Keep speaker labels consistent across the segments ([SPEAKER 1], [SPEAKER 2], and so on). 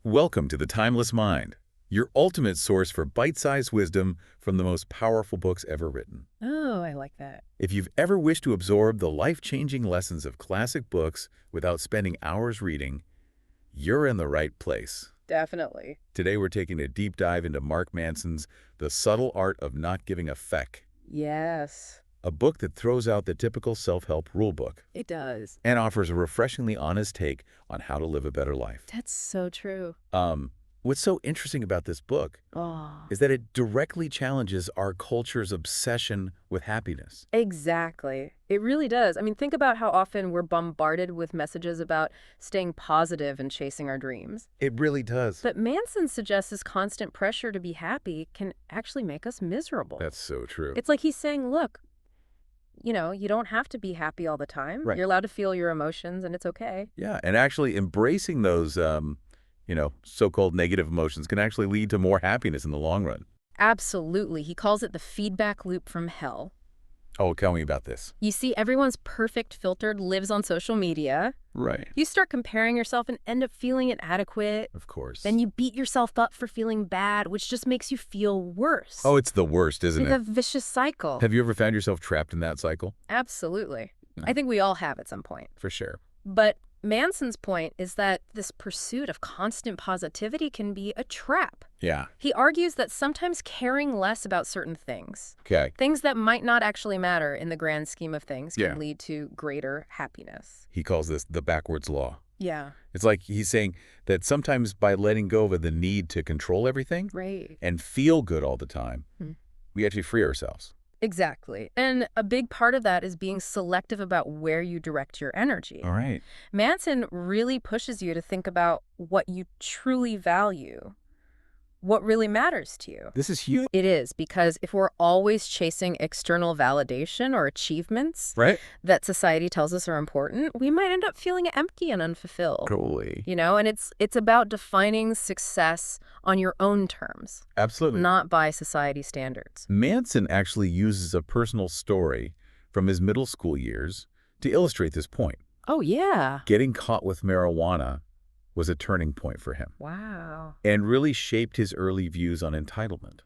[SPEAKER 1] Welcome to The Timeless Mind, your ultimate source for bite-sized wisdom from the most powerful books ever written.
[SPEAKER 2] Oh, I like that.
[SPEAKER 1] If you've ever wished to absorb the life-changing lessons of classic books without spending hours reading, you're in the right place.
[SPEAKER 2] Definitely.
[SPEAKER 1] Today we're taking a deep dive into Mark Manson's The Subtle Art of Not Giving a Feck,
[SPEAKER 2] Yes,
[SPEAKER 1] a book that throws out the typical self-help rulebook
[SPEAKER 2] it does.
[SPEAKER 1] and offers a refreshingly honest take on how to live a better life.
[SPEAKER 2] That's so true.
[SPEAKER 1] What's so interesting about this book
[SPEAKER 2] Oh,
[SPEAKER 1] is that it directly challenges our culture's obsession with happiness.
[SPEAKER 2] exactly. It really does. I mean, think about how often we're bombarded with messages about staying positive and chasing our dreams.
[SPEAKER 1] It really does.
[SPEAKER 2] But Manson suggests this constant pressure to be happy can actually make us miserable.
[SPEAKER 1] That's so true.
[SPEAKER 2] It's like he's saying, look, you don't have to be happy all the time.
[SPEAKER 1] Right.
[SPEAKER 2] You're allowed to feel your emotions, and it's okay.
[SPEAKER 1] Yeah, and actually embracing those, so-called negative emotions can actually lead to more happiness in the long run.
[SPEAKER 2] Absolutely. He calls it the feedback loop from hell.
[SPEAKER 1] Oh, tell me about this.
[SPEAKER 2] You see, everyone's perfect filtered lives on social media.
[SPEAKER 1] Right.
[SPEAKER 2] You start comparing yourself and end up feeling inadequate.
[SPEAKER 1] Of course.
[SPEAKER 2] Then you beat yourself up for feeling bad, which just makes you feel worse.
[SPEAKER 1] Oh, it's the worst, isn't
[SPEAKER 2] It's a
[SPEAKER 1] it?
[SPEAKER 2] vicious cycle.
[SPEAKER 1] Have you ever found yourself trapped in that cycle?
[SPEAKER 2] Absolutely.
[SPEAKER 1] No.
[SPEAKER 2] I think we all have at some point.
[SPEAKER 1] For sure.
[SPEAKER 2] But Manson's point is that this pursuit of constant positivity can be a trap.
[SPEAKER 1] Yeah.
[SPEAKER 2] He argues that sometimes caring less about certain things,
[SPEAKER 1] Okay.
[SPEAKER 2] things that might not actually matter in the grand scheme of things, can
[SPEAKER 1] Yeah.
[SPEAKER 2] lead to greater happiness.
[SPEAKER 1] He calls this the backwards law.
[SPEAKER 2] Yeah.
[SPEAKER 1] It's like he's saying that sometimes by letting go of the need to control everything
[SPEAKER 2] Right.
[SPEAKER 1] and feel good all the time,
[SPEAKER 2] Hmm.
[SPEAKER 1] we actually free ourselves.
[SPEAKER 2] Exactly. And a big part of that is being selective about where you direct your energy.
[SPEAKER 1] All right.
[SPEAKER 2] Manson really pushes you to think about what you truly value, what really matters to you.
[SPEAKER 1] This is huge.
[SPEAKER 2] It is, because if we're always chasing external validation or achievements
[SPEAKER 1] Right?
[SPEAKER 2] that society tells us are important, we might end up feeling empty and unfulfilled.
[SPEAKER 1] Totally.
[SPEAKER 2] And it's about defining success on your own terms,
[SPEAKER 1] Absolutely.
[SPEAKER 2] not by society standards.
[SPEAKER 1] Manson actually uses a personal story from his middle school years to illustrate this point.
[SPEAKER 2] Oh, yeah.
[SPEAKER 1] Getting caught with marijuana was a turning point for him
[SPEAKER 2] Wow.
[SPEAKER 1] and really shaped his early views on entitlement.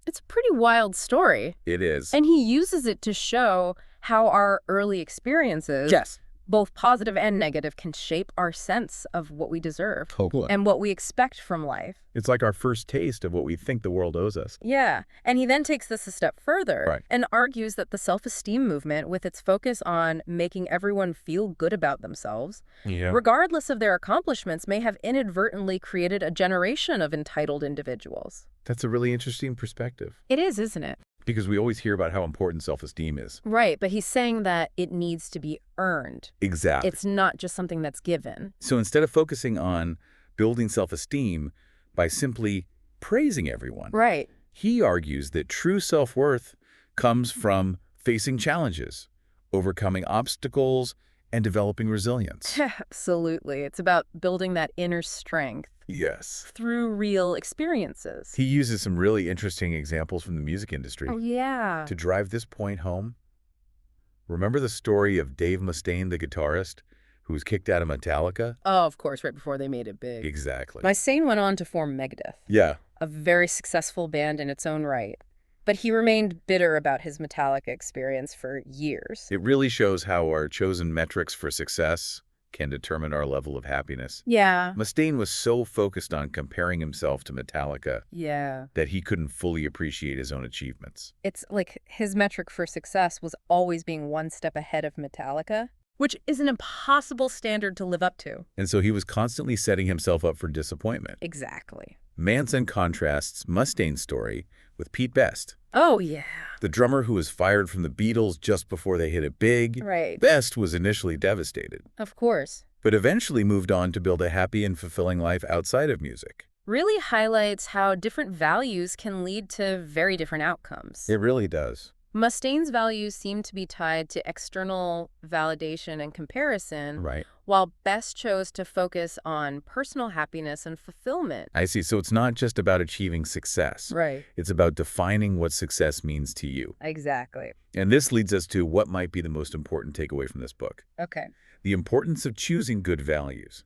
[SPEAKER 2] It's a pretty wild story.
[SPEAKER 1] It is.
[SPEAKER 2] And he uses it to show how our early experiences,
[SPEAKER 1] Yes.
[SPEAKER 2] both positive and negative, can shape our sense of what we deserve
[SPEAKER 1] Totally.
[SPEAKER 2] and what we expect from life.
[SPEAKER 1] It's like our first taste of what we think the world owes us.
[SPEAKER 2] Yeah. And he then takes this a step further
[SPEAKER 1] Right.
[SPEAKER 2] and argues that the self-esteem movement, with its focus on making everyone feel good about themselves,
[SPEAKER 1] Yeah.
[SPEAKER 2] regardless of their accomplishments, may have inadvertently created a generation of entitled individuals.
[SPEAKER 1] That's a really interesting perspective
[SPEAKER 2] It is, isn't it?
[SPEAKER 1] because we always hear about how important self-esteem is.
[SPEAKER 2] Right. But he's saying that it needs to be earned.
[SPEAKER 1] Exactly.
[SPEAKER 2] It's not just something that's given.
[SPEAKER 1] So instead of focusing on building self-esteem by simply praising everyone,
[SPEAKER 2] Right.
[SPEAKER 1] he argues that true self-worth comes from facing challenges, overcoming obstacles, and developing resilience.
[SPEAKER 2] Absolutely. It's about building that inner strength
[SPEAKER 1] Yes.
[SPEAKER 2] through real experiences.
[SPEAKER 1] He uses some really interesting examples from the music industry
[SPEAKER 2] Oh, yeah.
[SPEAKER 1] to drive this point home. Remember the story of Dave Mustaine, the guitarist, who was kicked out of Metallica?
[SPEAKER 2] Oh, of course, right before they made it big.
[SPEAKER 1] Exactly.
[SPEAKER 2] Mustaine went on to form Megadeth,
[SPEAKER 1] Yeah.
[SPEAKER 2] a very successful band in its own right. But he remained bitter about his Metallica experience for years.
[SPEAKER 1] It really shows how our chosen metrics for success can determine our level of happiness.
[SPEAKER 2] Yeah.
[SPEAKER 1] Mustaine was so focused on comparing himself to Metallica
[SPEAKER 2] Yeah.
[SPEAKER 1] that he couldn't fully appreciate his own achievements.
[SPEAKER 2] It's like his metric for success was always being one step ahead of Metallica, which is an impossible standard to live up to.
[SPEAKER 1] And so he was constantly setting himself up for disappointment.
[SPEAKER 2] Exactly.
[SPEAKER 1] Manson contrasts Mustaine's story with Pete Best,
[SPEAKER 2] Oh, yeah.
[SPEAKER 1] the drummer who was fired from the Beatles just before they hit it big.
[SPEAKER 2] Right.
[SPEAKER 1] Best was initially devastated,
[SPEAKER 2] Of course.
[SPEAKER 1] but eventually moved on to build a happy and fulfilling life outside of music.
[SPEAKER 2] Really highlights how different values can lead to very different outcomes.
[SPEAKER 1] It really does.
[SPEAKER 2] Mustaine's values seem to be tied to external validation and comparison,
[SPEAKER 1] Right.
[SPEAKER 2] while Best chose to focus on personal happiness and fulfillment.
[SPEAKER 1] I see. So it's not just about achieving success.
[SPEAKER 2] Right.
[SPEAKER 1] It's about defining what success means to you.
[SPEAKER 2] Exactly.
[SPEAKER 1] And this leads us to what might be the most important takeaway from this book.
[SPEAKER 2] Okay.
[SPEAKER 1] The importance of choosing good values.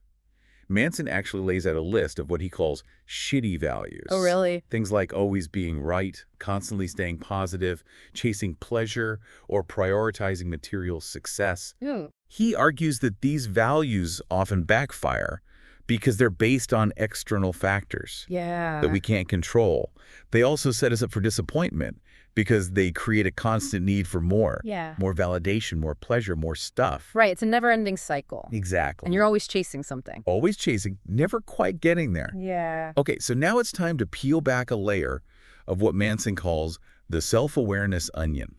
[SPEAKER 1] Manson actually lays out a list of what he calls shitty values.
[SPEAKER 2] Oh, really?
[SPEAKER 1] Things like always being right, constantly staying positive, chasing pleasure, or prioritizing material success.
[SPEAKER 2] Ooh.
[SPEAKER 1] He argues that these values often backfire because they're based on external factors that
[SPEAKER 2] Yeah.
[SPEAKER 1] we can't control. They also set us up for disappointment because they create a constant need for more.
[SPEAKER 2] Yeah.
[SPEAKER 1] More validation, more pleasure, more stuff.
[SPEAKER 2] Right, it's a never-ending cycle.
[SPEAKER 1] Exactly.
[SPEAKER 2] And you're always chasing something.
[SPEAKER 1] Always chasing, never quite getting there.
[SPEAKER 2] Yeah.
[SPEAKER 1] Okay, so now it's time to peel back a layer of what Manson calls the self-awareness onion.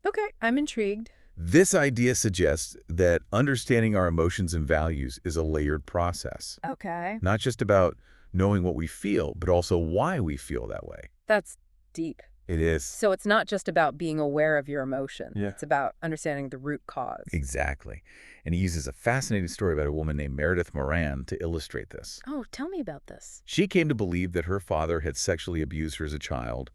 [SPEAKER 2] Okay, I'm intrigued.
[SPEAKER 1] This idea suggests that understanding our emotions and values is a layered process,
[SPEAKER 2] Okay.
[SPEAKER 1] not just about knowing what we feel, but also why we feel that way.
[SPEAKER 2] That's deep.
[SPEAKER 1] It is.
[SPEAKER 2] So it's not just about being aware of your emotions.
[SPEAKER 1] Yeah.
[SPEAKER 2] It's about understanding the root cause.
[SPEAKER 1] Exactly. And he uses a fascinating story about a woman named Meredith Moran to illustrate this.
[SPEAKER 2] Oh, tell me about this.
[SPEAKER 1] She came to believe that her father had sexually abused her as a child,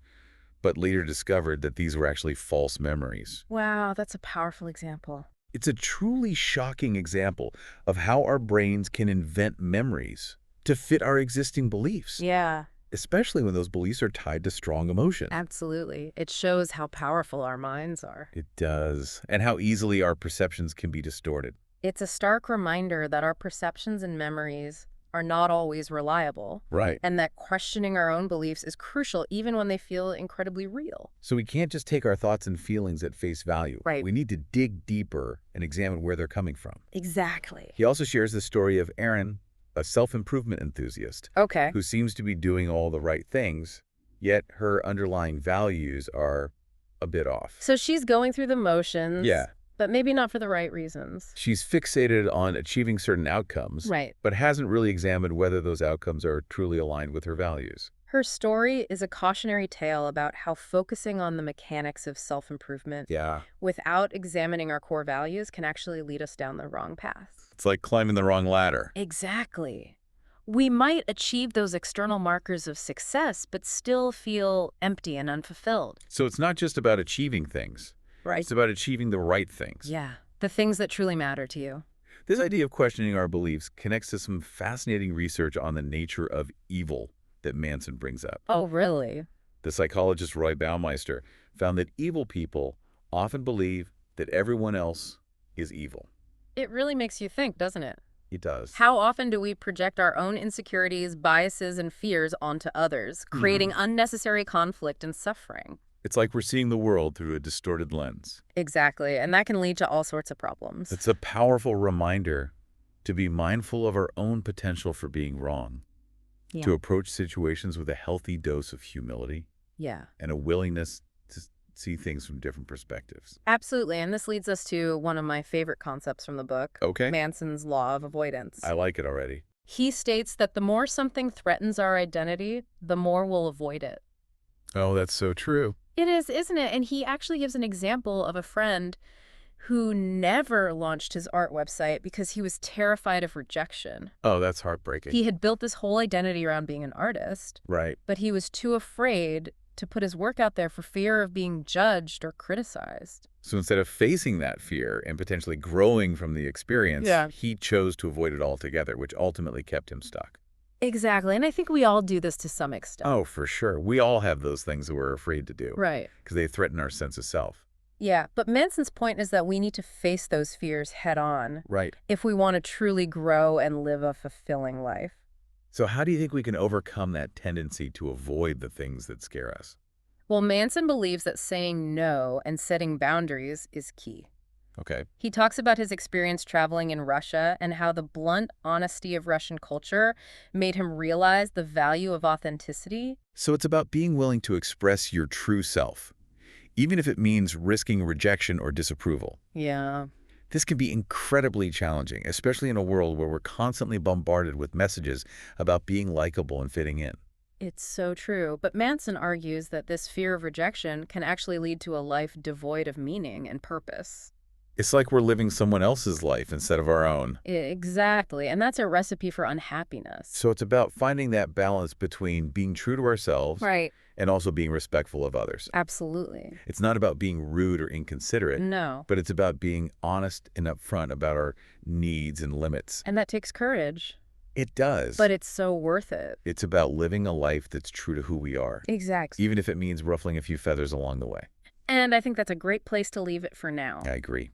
[SPEAKER 1] but later discovered that these were actually false memories.
[SPEAKER 2] Wow, that's a powerful example.
[SPEAKER 1] It's a truly shocking example of how our brains can invent memories to fit our existing beliefs,
[SPEAKER 2] Yeah,
[SPEAKER 1] especially when those beliefs are tied to strong emotion.
[SPEAKER 2] absolutely. It shows how powerful our minds are.
[SPEAKER 1] It does, and how easily our perceptions can be distorted.
[SPEAKER 2] It's a stark reminder that our perceptions and memories are not always reliable,
[SPEAKER 1] Right.
[SPEAKER 2] and that questioning our own beliefs is crucial even when they feel incredibly real.
[SPEAKER 1] So we can't just take our thoughts and feelings at face value.
[SPEAKER 2] Right.
[SPEAKER 1] We need to dig deeper and examine where they're coming from.
[SPEAKER 2] Exactly.
[SPEAKER 1] He also shares the story of Erin, a self-improvement enthusiast,
[SPEAKER 2] Okay.
[SPEAKER 1] who seems to be doing all the right things, yet her underlying values are a bit off.
[SPEAKER 2] So she's going through the motions.
[SPEAKER 1] Yeah.
[SPEAKER 2] But maybe not for the right reasons.
[SPEAKER 1] She's fixated on achieving certain outcomes,
[SPEAKER 2] Right.
[SPEAKER 1] but hasn't really examined whether those outcomes are truly aligned with her values.
[SPEAKER 2] Her story is a cautionary tale about how focusing on the mechanics of self-improvement
[SPEAKER 1] Yeah.
[SPEAKER 2] without examining our core values can actually lead us down the wrong path.
[SPEAKER 1] It's like climbing the wrong ladder.
[SPEAKER 2] Exactly. We might achieve those external markers of success, but still feel empty and unfulfilled.
[SPEAKER 1] So it's not just about achieving things.
[SPEAKER 2] Right.
[SPEAKER 1] It's about achieving the right things.
[SPEAKER 2] Yeah. The things that truly matter to you.
[SPEAKER 1] This idea of questioning our beliefs connects to some fascinating research on the nature of evil that Manson brings up.
[SPEAKER 2] Oh, really?
[SPEAKER 1] The psychologist Roy Baumeister found that evil people often believe that everyone else is evil.
[SPEAKER 2] It really makes you think, doesn't it?
[SPEAKER 1] It does.
[SPEAKER 2] How often do we project our own insecurities, biases, and fears onto others, creating unnecessary conflict and suffering?
[SPEAKER 1] It's like we're seeing the world through a distorted lens.
[SPEAKER 2] Exactly, and that can lead to all sorts of problems.
[SPEAKER 1] It's a powerful reminder to be mindful of our own potential for being wrong,
[SPEAKER 2] Yeah.
[SPEAKER 1] to approach situations with a healthy dose of humility
[SPEAKER 2] Yeah.
[SPEAKER 1] and a willingness to see things from different perspectives.
[SPEAKER 2] Absolutely, and this leads us to one of my favorite concepts from the book,
[SPEAKER 1] Okay.
[SPEAKER 2] Manson's law of avoidance.
[SPEAKER 1] I like it already.
[SPEAKER 2] He states that the more something threatens our identity, the more we'll avoid it.
[SPEAKER 1] Oh, that's so true.
[SPEAKER 2] It is, isn't it? And he actually gives an example of a friend who never launched his art website because he was terrified of rejection.
[SPEAKER 1] Oh, that's heartbreaking.
[SPEAKER 2] He had built this whole identity around being an artist,
[SPEAKER 1] Right.
[SPEAKER 2] but he was too afraid to put his work out there for fear of being judged or criticized.
[SPEAKER 1] So instead of facing that fear and potentially growing from the experience,
[SPEAKER 2] Yeah.
[SPEAKER 1] he chose to avoid it altogether, which ultimately kept him stuck.
[SPEAKER 2] Exactly, and I think we all do this to some extent.
[SPEAKER 1] Oh, for sure. We all have those things that we're afraid to do
[SPEAKER 2] Right.
[SPEAKER 1] because they threaten our sense of self.
[SPEAKER 2] Yeah, but Manson's point is that we need to face those fears head on
[SPEAKER 1] Right.
[SPEAKER 2] if we want to truly grow and live a fulfilling life.
[SPEAKER 1] So how do you think we can overcome that tendency to avoid the things that scare us?
[SPEAKER 2] Well, Manson believes that saying no and setting boundaries is key.
[SPEAKER 1] Okay.
[SPEAKER 2] He talks about his experience traveling in Russia and how the blunt honesty of Russian culture made him realize the value of authenticity.
[SPEAKER 1] So it's about being willing to express your true self, even if it means risking rejection or disapproval.
[SPEAKER 2] Yeah.
[SPEAKER 1] This can be incredibly challenging, especially in a world where we're constantly bombarded with messages about being likable and fitting in.
[SPEAKER 2] It's so true. But Manson argues that this fear of rejection can actually lead to a life devoid of meaning and purpose.
[SPEAKER 1] It's like we're living someone else's life instead of our own.
[SPEAKER 2] Exactly. And that's a recipe for unhappiness.
[SPEAKER 1] So it's about finding that balance between being true to ourselves
[SPEAKER 2] Right.
[SPEAKER 1] and also being respectful of others.
[SPEAKER 2] Absolutely.
[SPEAKER 1] It's not about being rude or inconsiderate,
[SPEAKER 2] No.
[SPEAKER 1] but it's about being honest and upfront about our needs and limits.
[SPEAKER 2] And that takes courage.
[SPEAKER 1] It does.
[SPEAKER 2] But it's so worth it.
[SPEAKER 1] It's about living a life that's true to who we are,
[SPEAKER 2] Exactly.
[SPEAKER 1] even if it means ruffling a few feathers along the way.
[SPEAKER 2] And I think that's a great place to leave it for now.
[SPEAKER 1] I agree.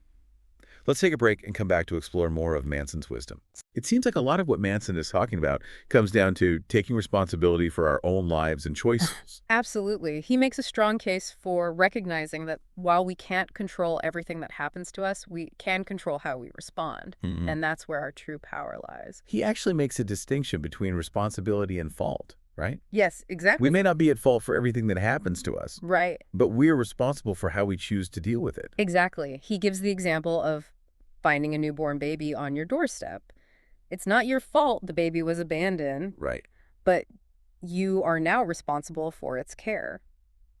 [SPEAKER 1] Let's take a break and come back to explore more of Manson's wisdom. It seems like a lot of what Manson is talking about comes down to taking responsibility for our own lives and choices.
[SPEAKER 2] Absolutely. He makes a strong case for recognizing that while we can't control everything that happens to us, we can control how we respond.
[SPEAKER 1] Mhm.
[SPEAKER 2] And that's where our true power lies.
[SPEAKER 1] He actually makes a distinction between responsibility and fault, right?
[SPEAKER 2] Yes,
[SPEAKER 1] We
[SPEAKER 2] exactly.
[SPEAKER 1] may not be at fault for everything that happens to us,
[SPEAKER 2] Right.
[SPEAKER 1] but we're responsible for how we choose to deal with it.
[SPEAKER 2] Exactly. He gives the example of finding a newborn baby on your doorstep. It's not your fault the baby was abandoned,
[SPEAKER 1] Right.
[SPEAKER 2] but you are now responsible for its care.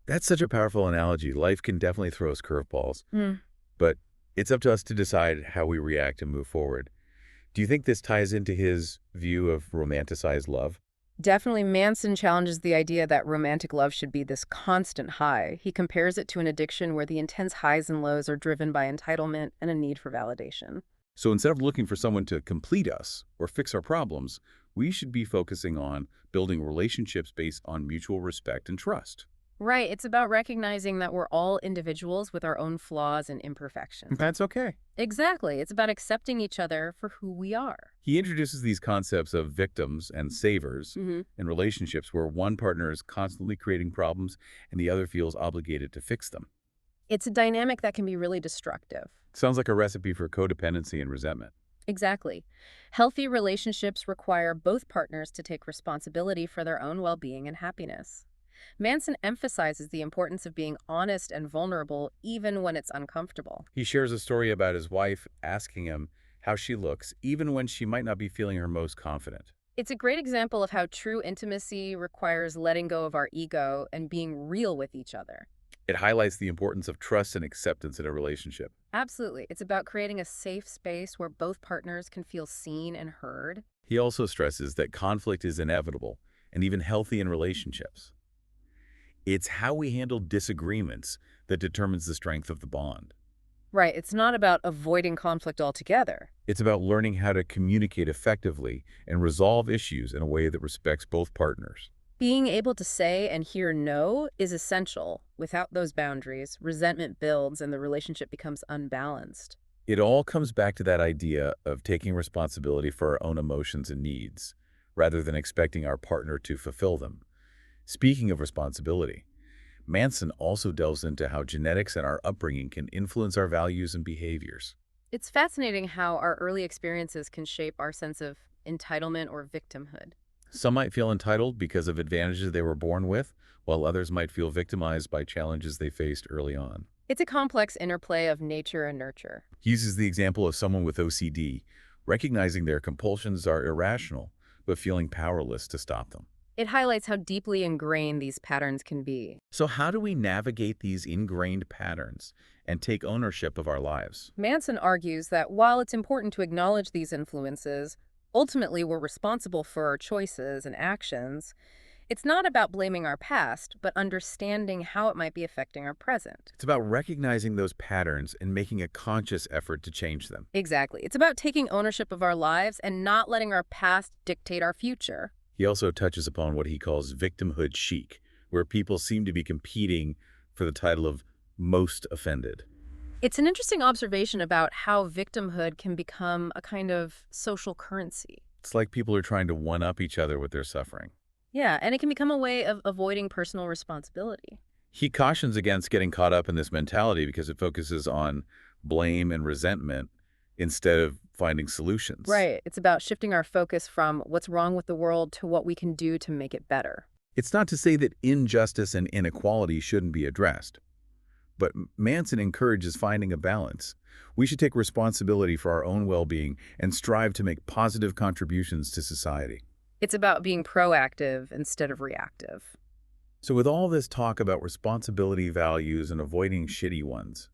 [SPEAKER 1] That's such a powerful analogy. Life can definitely throw us curveballs,
[SPEAKER 2] Mm.
[SPEAKER 1] but it's up to us to decide how we react and move forward. Do you think this ties into his view of romanticized love?
[SPEAKER 2] Definitely, Manson challenges the idea that romantic love should be this constant high. He compares it to an addiction where the intense highs and lows are driven by entitlement and a need for validation.
[SPEAKER 1] So instead of looking for someone to complete us or fix our problems, we should be focusing on building relationships based on mutual respect and trust.
[SPEAKER 2] Right, it's about recognizing that we're all individuals with our own flaws and imperfections.
[SPEAKER 1] That's okay.
[SPEAKER 2] Exactly, it's about accepting each other for who we are.
[SPEAKER 1] He introduces these concepts of victims and savers
[SPEAKER 2] Hmm.
[SPEAKER 1] in relationships where one partner is constantly creating problems and the other feels obligated to fix them.
[SPEAKER 2] It's a dynamic that can be really destructive.
[SPEAKER 1] Sounds like a recipe for codependency and resentment.
[SPEAKER 2] Exactly. Healthy relationships require both partners to take responsibility for their own well-being and happiness. Manson emphasizes the importance of being honest and vulnerable even when it's uncomfortable.
[SPEAKER 1] He shares a story about his wife asking him how she looks, even when she might not be feeling her most confident.
[SPEAKER 2] It's a great example of how true intimacy requires letting go of our ego and being real with each other.
[SPEAKER 1] It highlights the importance of trust and acceptance in a relationship.
[SPEAKER 2] Absolutely. It's about creating a safe space where both partners can feel seen and heard.
[SPEAKER 1] He also stresses that conflict is inevitable and even healthy in relationships. It's how we handle disagreements that determines the strength of the bond.
[SPEAKER 2] Right. It's not about avoiding conflict altogether.
[SPEAKER 1] It's about learning how to communicate effectively and resolve issues in a way that respects both partners.
[SPEAKER 2] Being able to say and hear no is essential. Without those boundaries, resentment builds and the relationship becomes unbalanced.
[SPEAKER 1] It all comes back to that idea of taking responsibility for our own emotions and needs, rather than expecting our partner to fulfill them. Speaking of responsibility, Manson also delves into how genetics and our upbringing can influence our values and behaviors.
[SPEAKER 2] It's fascinating how our early experiences can shape our sense of entitlement or victimhood.
[SPEAKER 1] Some might feel entitled because of advantages they were born with, while others might feel victimized by challenges they faced early on.
[SPEAKER 2] It's a complex interplay of nature and nurture.
[SPEAKER 1] He uses the example of someone with OCD, recognizing their compulsions are irrational, but feeling powerless to stop them.
[SPEAKER 2] It highlights how deeply ingrained these patterns can be.
[SPEAKER 1] So how do we navigate these ingrained patterns and take ownership of our lives?
[SPEAKER 2] Manson argues that while it's important to acknowledge these influences, ultimately we're responsible for our choices and actions. It's not about blaming our past, but understanding how it might be affecting our present.
[SPEAKER 1] It's about recognizing those patterns and making a conscious effort to change them.
[SPEAKER 2] Exactly. It's about taking ownership of our lives and not letting our past dictate our future.
[SPEAKER 1] He also touches upon what he calls victimhood chic, where people seem to be competing for the title of most offended.
[SPEAKER 2] It's an interesting observation about how victimhood can become a kind of social currency.
[SPEAKER 1] It's like people are trying to one-up each other with their suffering.
[SPEAKER 2] Yeah, and it can become a way of avoiding personal responsibility.
[SPEAKER 1] He cautions against getting caught up in this mentality because it focuses on blame and resentment instead of finding solutions.
[SPEAKER 2] Right. It's about shifting our focus from what's wrong with the world to what we can do to make it better.
[SPEAKER 1] It's not to say that injustice and inequality shouldn't be addressed, but Manson encourages finding a balance. We should take responsibility for our own well-being and strive to make positive contributions to society.
[SPEAKER 2] It's about being proactive instead of reactive.
[SPEAKER 1] So with all this talk about responsibility values and avoiding shitty ones,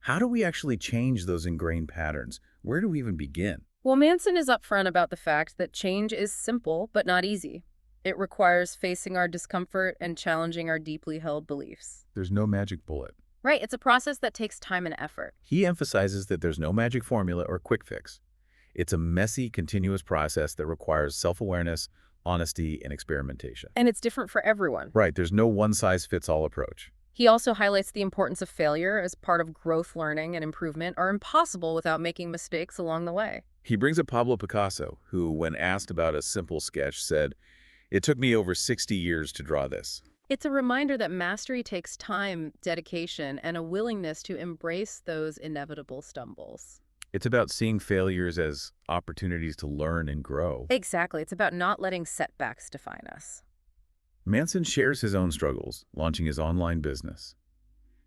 [SPEAKER 1] how do we actually change those ingrained patterns? Where do we even begin?
[SPEAKER 2] Well, Manson is upfront about the fact that change is simple but not easy. It requires facing our discomfort and challenging our deeply held beliefs.
[SPEAKER 1] There's no magic bullet.
[SPEAKER 2] Right, it's a process that takes time and effort.
[SPEAKER 1] He emphasizes that there's no magic formula or quick fix. It's a messy, continuous process that requires self-awareness, honesty, and experimentation.
[SPEAKER 2] And it's different for everyone.
[SPEAKER 1] Right, there's no one-size-fits-all approach.
[SPEAKER 2] He also highlights the importance of failure as part of growth, learning, and improvement are impossible without making mistakes along the way.
[SPEAKER 1] He brings up Pablo Picasso, who, when asked about a simple sketch, said, "It took me over 60 years to draw this."
[SPEAKER 2] It's a reminder that mastery takes time, dedication, and a willingness to embrace those inevitable stumbles.
[SPEAKER 1] It's about seeing failures as opportunities to learn and grow.
[SPEAKER 2] Exactly. It's about not letting setbacks define us.
[SPEAKER 1] Manson shares his own struggles, launching his online business.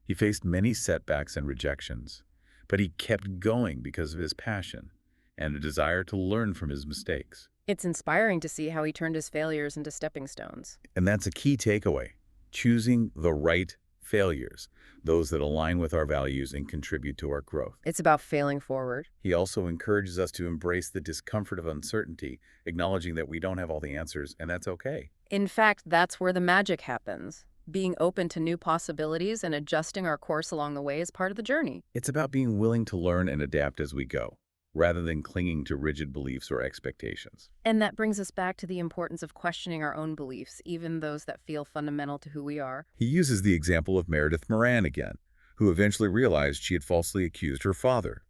[SPEAKER 1] He faced many setbacks and rejections, but he kept going because of his passion and a desire to learn from his mistakes.
[SPEAKER 2] It's inspiring to see how he turned his failures into stepping stones.
[SPEAKER 1] And that's a key takeaway: choosing the right failures, those that align with our values and contribute to our growth.
[SPEAKER 2] It's about failing forward.
[SPEAKER 1] He also encourages us to embrace the discomfort of uncertainty, acknowledging that we don't have all the answers, and that's okay.
[SPEAKER 2] In fact, that's where the magic happens. Being open to new possibilities and adjusting our course along the way is part of the journey.
[SPEAKER 1] It's about being willing to learn and adapt as we go, rather than clinging to rigid beliefs or expectations.
[SPEAKER 2] And that brings us back to the importance of questioning our own beliefs, even those that feel fundamental to who we are.
[SPEAKER 1] He uses the example of Meredith Moran again, who eventually realized she had falsely accused her father.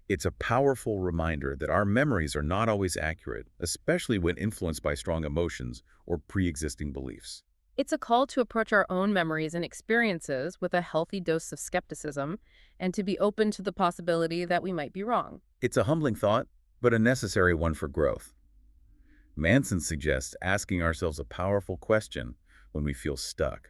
[SPEAKER 1] It's a powerful reminder that our memories are not always accurate, especially when influenced by strong emotions or pre-existing beliefs.
[SPEAKER 2] It's a call to approach our own memories and experiences with a healthy dose of skepticism and to be open to the possibility that we might be wrong.
[SPEAKER 1] It's a humbling thought, but a necessary one for growth. Manson suggests asking ourselves a powerful question when we feel stuck.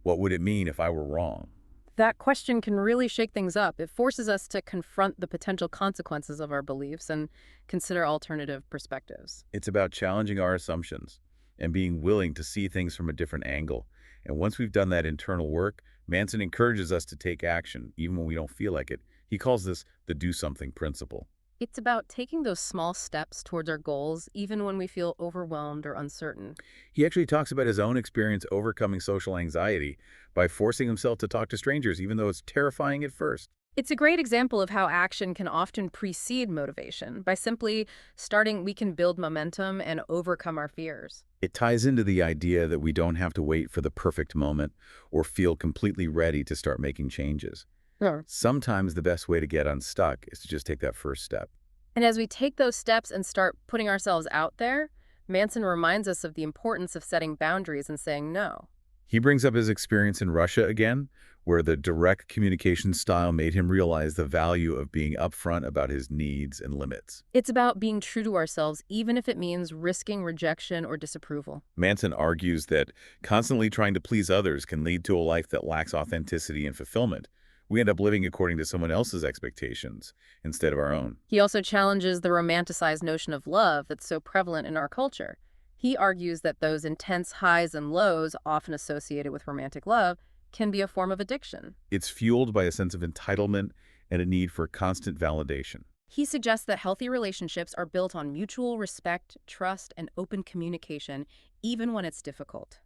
[SPEAKER 1] What would it mean if I were wrong?
[SPEAKER 2] That question can really shake things up. It forces us to confront the potential consequences of our beliefs and consider alternative perspectives.
[SPEAKER 1] It's about challenging our assumptions and being willing to see things from a different angle. And once we've done that internal work, Manson encourages us to take action, even when we don't feel like it. He calls this the do something principle.
[SPEAKER 2] It's about taking those small steps towards our goals, even when we feel overwhelmed or uncertain.
[SPEAKER 1] He actually talks about his own experience overcoming social anxiety by forcing himself to talk to strangers, even though it's terrifying at first.
[SPEAKER 2] It's a great example of how action can often precede motivation. By simply starting, we can build momentum and overcome our fears.
[SPEAKER 1] It ties into the idea that we don't have to wait for the perfect moment or feel completely ready to start making changes.
[SPEAKER 2] Sure.
[SPEAKER 1] Sometimes the best way to get unstuck is to just take that first step.
[SPEAKER 2] And as we take those steps and start putting ourselves out there, Manson reminds us of the importance of setting boundaries and saying no.
[SPEAKER 1] He brings up his experience in Russia again, where the direct communication style made him realize the value of being upfront about his needs and limits.
[SPEAKER 2] It's about being true to ourselves, even if it means risking rejection or disapproval.
[SPEAKER 1] Manson argues that constantly trying to please others can lead to a life that lacks authenticity and fulfillment. We end up living according to someone else's expectations instead of our own.
[SPEAKER 2] He also challenges the romanticized notion of love that's so prevalent in our culture. He argues that those intense highs and lows, often associated with romantic love, can be a form of addiction.
[SPEAKER 1] It's fueled by a sense of entitlement and a need for constant validation.
[SPEAKER 2] He suggests that healthy relationships are built on mutual respect, trust, and open communication, even when it's difficult.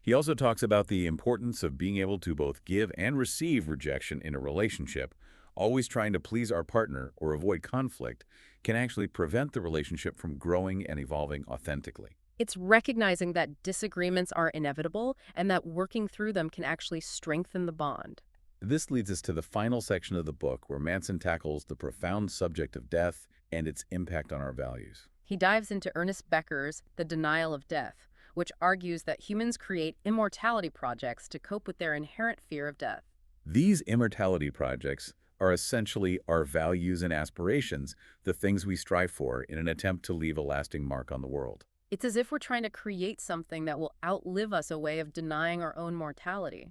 [SPEAKER 1] He also talks about the importance of being able to both give and receive rejection in a relationship. Always trying to please our partner or avoid conflict can actually prevent the relationship from growing and evolving authentically.
[SPEAKER 2] It's recognizing that disagreements are inevitable and that working through them can actually strengthen the bond.
[SPEAKER 1] This leads us to the final section of the book, where Manson tackles the profound subject of death and its impact on our values.
[SPEAKER 2] He dives into Ernest Becker's The Denial of Death, which argues that humans create immortality projects to cope with their inherent fear of death.
[SPEAKER 1] These immortality projects are essentially our values and aspirations, the things we strive for in an attempt to leave a lasting mark on the world.
[SPEAKER 2] It's as if we're trying to create something that will outlive us, a way of denying our own mortality.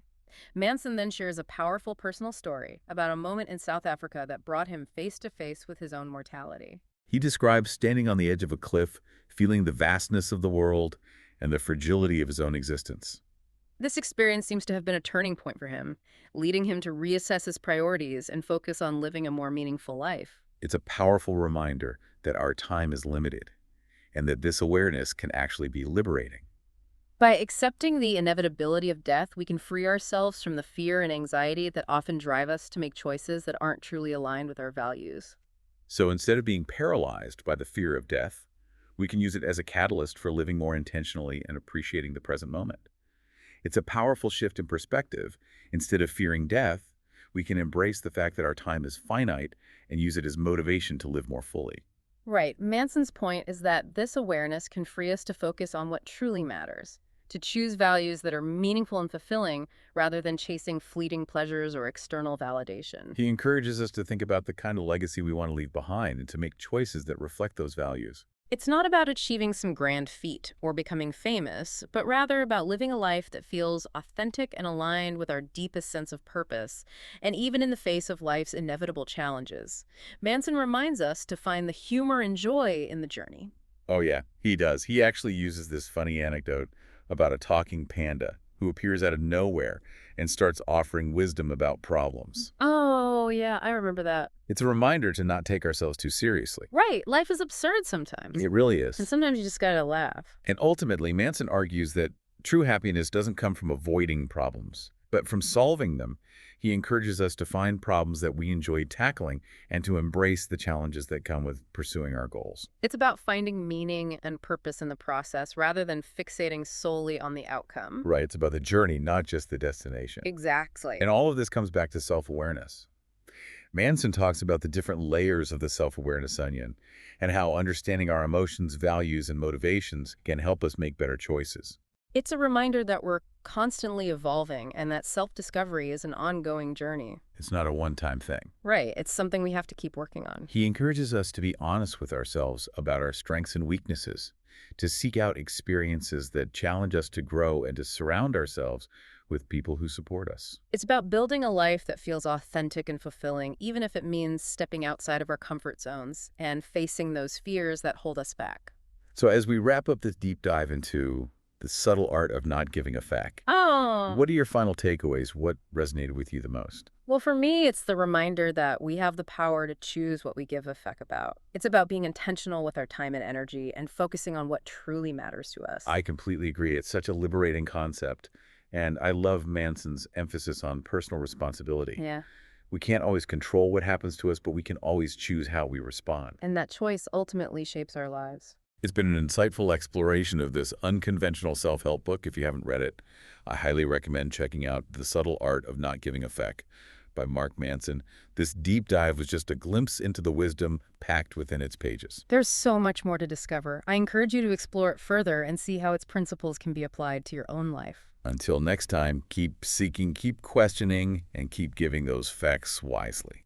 [SPEAKER 2] Manson then shares a powerful personal story about a moment in South Africa that brought him face to face with his own mortality.
[SPEAKER 1] He describes standing on the edge of a cliff, feeling the vastness of the world and the fragility of his own existence.
[SPEAKER 2] This experience seems to have been a turning point for him, leading him to reassess his priorities and focus on living a more meaningful life.
[SPEAKER 1] It's a powerful reminder that our time is limited and that this awareness can actually be liberating.
[SPEAKER 2] By accepting the inevitability of death, we can free ourselves from the fear and anxiety that often drive us to make choices that aren't truly aligned with our values.
[SPEAKER 1] So instead of being paralyzed by the fear of death, we can use it as a catalyst for living more intentionally and appreciating the present moment. It's a powerful shift in perspective. Instead of fearing death, we can embrace the fact that our time is finite and use it as motivation to live more fully.
[SPEAKER 2] Right. Manson's point is that this awareness can free us to focus on what truly matters, to choose values that are meaningful and fulfilling rather than chasing fleeting pleasures or external validation.
[SPEAKER 1] He encourages us to think about the kind of legacy we want to leave behind and to make choices that reflect those values.
[SPEAKER 2] It's not about achieving some grand feat or becoming famous, but rather about living a life that feels authentic and aligned with our deepest sense of purpose, and even in the face of life's inevitable challenges. Manson reminds us to find the humor and joy in the journey.
[SPEAKER 1] Oh yeah, he does. He actually uses this funny anecdote about a talking panda who appears out of nowhere and starts offering wisdom about problems.
[SPEAKER 2] Oh, yeah, I remember that.
[SPEAKER 1] It's a reminder to not take ourselves too seriously.
[SPEAKER 2] Right, life is absurd sometimes.
[SPEAKER 1] It really
[SPEAKER 2] And
[SPEAKER 1] is.
[SPEAKER 2] sometimes you just gotta laugh.
[SPEAKER 1] And ultimately, Manson argues that true happiness doesn't come from avoiding problems, but from solving them. He encourages us to find problems that we enjoy tackling and to embrace the challenges that come with pursuing our goals.
[SPEAKER 2] It's about finding meaning and purpose in the process rather than fixating solely on the outcome.
[SPEAKER 1] Right, it's about the journey, not just the destination.
[SPEAKER 2] Exactly.
[SPEAKER 1] And all of this comes back to self-awareness. Manson talks about the different layers of the self-awareness onion and how understanding our emotions, values, and motivations can help us make better choices.
[SPEAKER 2] It's a reminder that we're constantly evolving and that self-discovery is an ongoing journey.
[SPEAKER 1] It's not a one-time thing.
[SPEAKER 2] Right, it's something we have to keep working on.
[SPEAKER 1] He encourages us to be honest with ourselves about our strengths and weaknesses, to seek out experiences that challenge us to grow and to surround ourselves with people who support us.
[SPEAKER 2] It's about building a life that feels authentic and fulfilling, even if it means stepping outside of our comfort zones and facing those fears that hold us back.
[SPEAKER 1] So as we wrap up this deep dive into the subtle art of not giving a feck,
[SPEAKER 2] Oh,
[SPEAKER 1] what are your final takeaways? What resonated with you the most?
[SPEAKER 2] well, for me, it's the reminder that we have the power to choose what we give a feck about. It's about being intentional with our time and energy and focusing on what truly matters to us.
[SPEAKER 1] I completely agree. It's such a liberating concept. And I love Manson's emphasis on personal responsibility.
[SPEAKER 2] Yeah,
[SPEAKER 1] We can't always control what happens to us, but we can always choose how we respond.
[SPEAKER 2] and that choice ultimately shapes our lives.
[SPEAKER 1] It's been an insightful exploration of this unconventional self-help book. If you haven't read it, I highly recommend checking out The Subtle Art of Not Giving a Feck by Mark Manson. This deep dive was just a glimpse into the wisdom packed within its pages.
[SPEAKER 2] There's so much more to discover. I encourage you to explore it further and see how its principles can be applied to your own life.
[SPEAKER 1] Until next time, keep seeking, keep questioning, and keep giving those facts wisely.